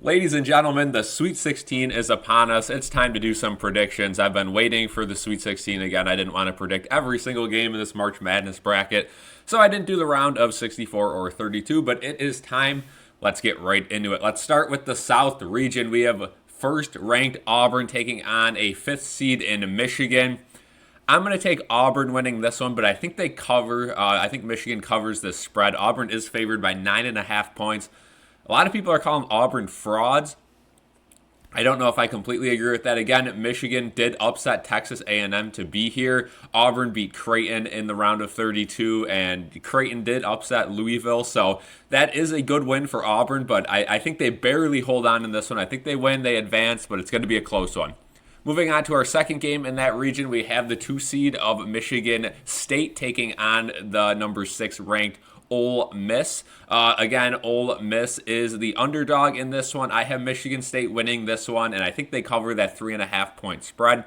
Ladies and gentlemen, the Sweet 16 is upon us. It's time to do some predictions. I've been waiting for the Sweet 16 again. I didn't want to predict every single game in this March Madness bracket, so I didn't do the round of 64 or 32, but it is time. Let's get right into it. Let's start with the South region. We have first ranked Auburn taking on a fifth seed in Michigan. I'm going to take Auburn winning this one, but I think they cover. I think Michigan covers this spread. Auburn is favored by 9.5 points. A lot of people are calling Auburn frauds. I don't know if I completely agree with that. Again, Michigan did upset Texas A&M to be here. Auburn beat Creighton in the round of 32, and Creighton did upset Louisville. So that is a good win for Auburn, but I think they barely hold on in this one. I think they win, they advance, but it's going to be a close one. Moving on to our second game in that region, we have the 2 seed of Michigan State taking on the number 6 ranked Ole Miss. Again, Ole Miss is the underdog in this one. I have Michigan State winning this one, and I think they cover that 3.5 point spread.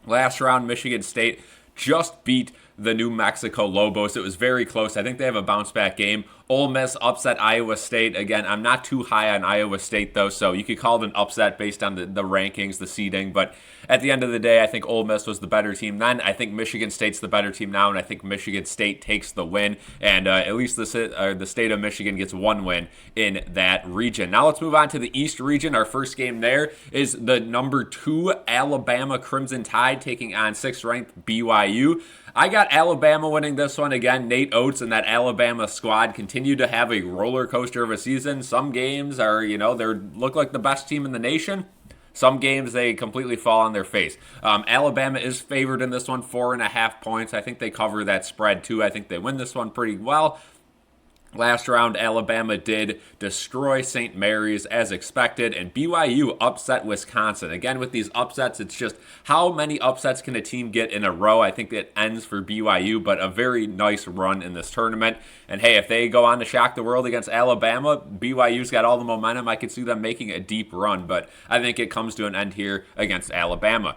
Last round, Michigan State just beat the New Mexico Lobos. It was very close. I think they have a bounce back game. Ole Miss upset Iowa State. Again, I'm not too high on Iowa State, though, so you could call it an upset based on the rankings, the seeding. But at the end of the day, I think Ole Miss was the better team then. I think Michigan State's the better team now, and I think Michigan State takes the win. And at least the state of Michigan gets one win in that region. Now let's move on to the East region. Our first game there is the number 2 Alabama Crimson Tide taking on 6th ranked BYU. I got Alabama winning this one. Again, Nate Oates and that Alabama squad continue to have a roller coaster of a season. Some games are, they look like the best team in the nation. Some games they completely fall on their face. Alabama is favored in this one, 4.5 points. I think they cover that spread too. I think they win this one pretty well. Last round, Alabama did destroy St. Mary's as expected, and BYU upset Wisconsin. Again, with these upsets, it's just how many upsets can a team get in a row? I think it ends for BYU, but a very nice run in this tournament. And hey, if they go on to shock the world against Alabama, BYU's got all the momentum. I could see them making a deep run, but I think it comes to an end here against Alabama.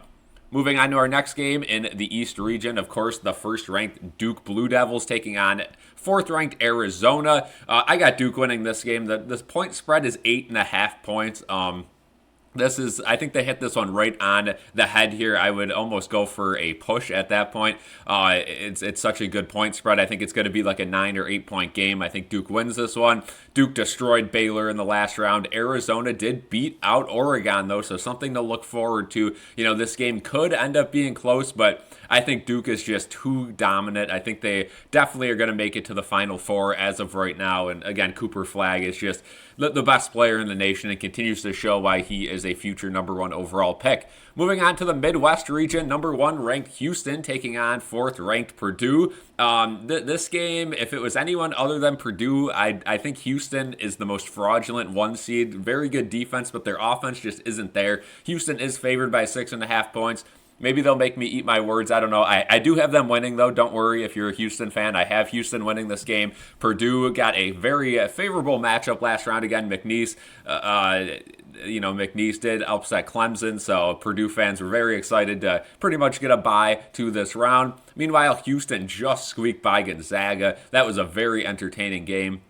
Moving on to our next game in the East region, of course, the first-ranked Duke Blue Devils taking on 4th-ranked Arizona. I got Duke winning this game. The point spread is 8.5 points. I think they hit this one right on the head here. I would almost go for a push at that point. It's such a good point spread. I think it's going to be like a 9 or 8 point game. I think Duke wins this one. Duke destroyed Baylor in the last round. Arizona did beat out Oregon, though, so something to look forward to. This game could end up being close, but I think Duke is just too dominant. I think they definitely are going to make it to the Final Four as of right now. And again, Cooper Flagg is just the best player in the nation and continues to show why he is a future number 1 overall pick. Moving on to the Midwest region, number 1 ranked Houston taking on 4th ranked Purdue. This game, if it was anyone other than Purdue, I think Houston is the most fraudulent 1 seed. Very good defense, but their offense just isn't there. Houston is favored by 6.5 points. Maybe they'll make me eat my words. I don't know. I do have them winning, though. Don't worry if you're a Houston fan. I have Houston winning this game. Purdue got a very favorable matchup last round again. McNeese did upset Clemson, so Purdue fans were very excited to pretty much get a bye to this round. Meanwhile, Houston just squeaked by Gonzaga. That was a very entertaining game.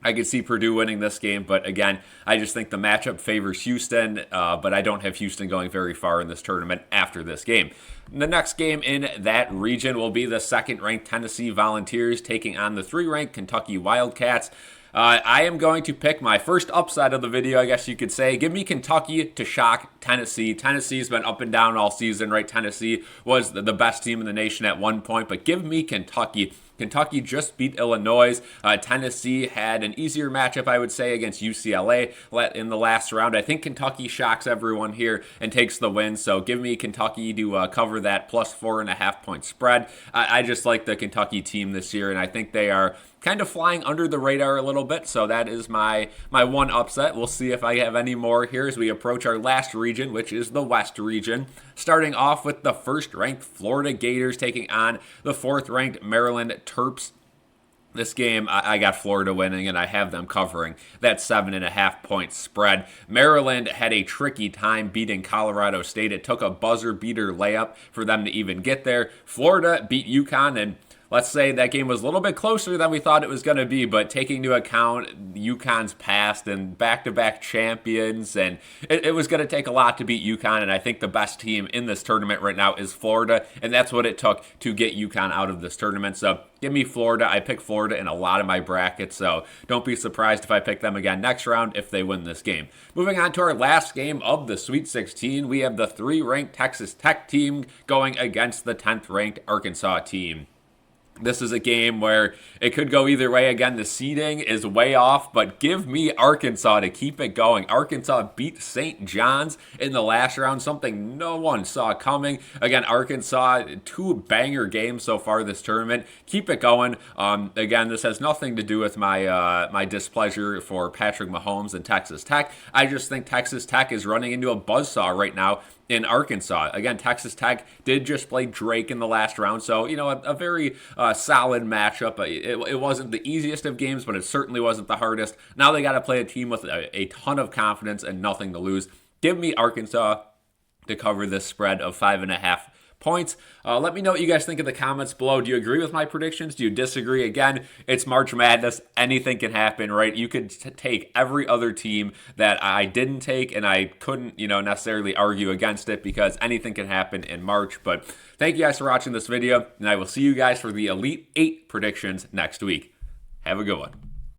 I could see Purdue winning this game, but again, I just think the matchup favors Houston, but I don't have Houston going very far in this tournament after this game. The next game in that region will be the 2nd-ranked Tennessee Volunteers taking on the 3rd-ranked Kentucky Wildcats. I am going to pick my first upset of the video, I guess you could say. Give me Kentucky to shock Tennessee. Tennessee's been up and down all season, right? Tennessee was the best team in the nation at one point, but give me Kentucky. Kentucky just beat Illinois. Tennessee had an easier matchup, I would say, against UCLA in the last round. I think Kentucky shocks everyone here and takes the win. So give me Kentucky to cover that plus 4.5 point spread. I just like the Kentucky team this year, and I think they are kind of flying under the radar a little bit. So that is my one upset. We'll see if I have any more here as we approach our last region, which is the West region. Starting off with the 1st-ranked Florida Gators taking on the 4th-ranked Maryland Terps. This game, I got Florida winning, and I have them covering that 7.5 point spread. Maryland had a tricky time beating Colorado State. It took a buzzer beater layup for them to even get there. Florida beat UConn, and let's say that game was a little bit closer than we thought it was going to be, but taking into account UConn's past and back-to-back champions, and it was going to take a lot to beat UConn, and I think the best team in this tournament right now is Florida, and that's what it took to get UConn out of this tournament. So give me Florida. I pick Florida in a lot of my brackets, so don't be surprised if I pick them again next round if they win this game. Moving on to our last game of the Sweet 16, we have the 3-ranked Texas Tech team going against the 10th-ranked Arkansas team. This is a game where it could go either way. Again, the seeding is way off, but give me Arkansas to keep it going. Arkansas beat St. John's in the last round, something no one saw coming. Again, Arkansas, 2 banger games so far this tournament. Keep it going. Again, this has nothing to do with my displeasure for Patrick Mahomes and Texas Tech. I just think Texas Tech is running into a buzzsaw right now in Arkansas. Again, Texas Tech did just play Drake in the last round, so, a very solid matchup. It wasn't the easiest of games, but it certainly wasn't the hardest. Now they got to play a team with a ton of confidence and nothing to lose. Give me Arkansas to cover this spread of 5.5 points. Let me know what you guys think in the comments below. Do you agree with my predictions? Do you disagree? Again, it's March Madness. Anything can happen, right? You could take every other team that I didn't take, and I couldn't, necessarily argue against it because anything can happen in March. But thank you guys for watching this video, and I will see you guys for the Elite 8 predictions next week. Have a good one.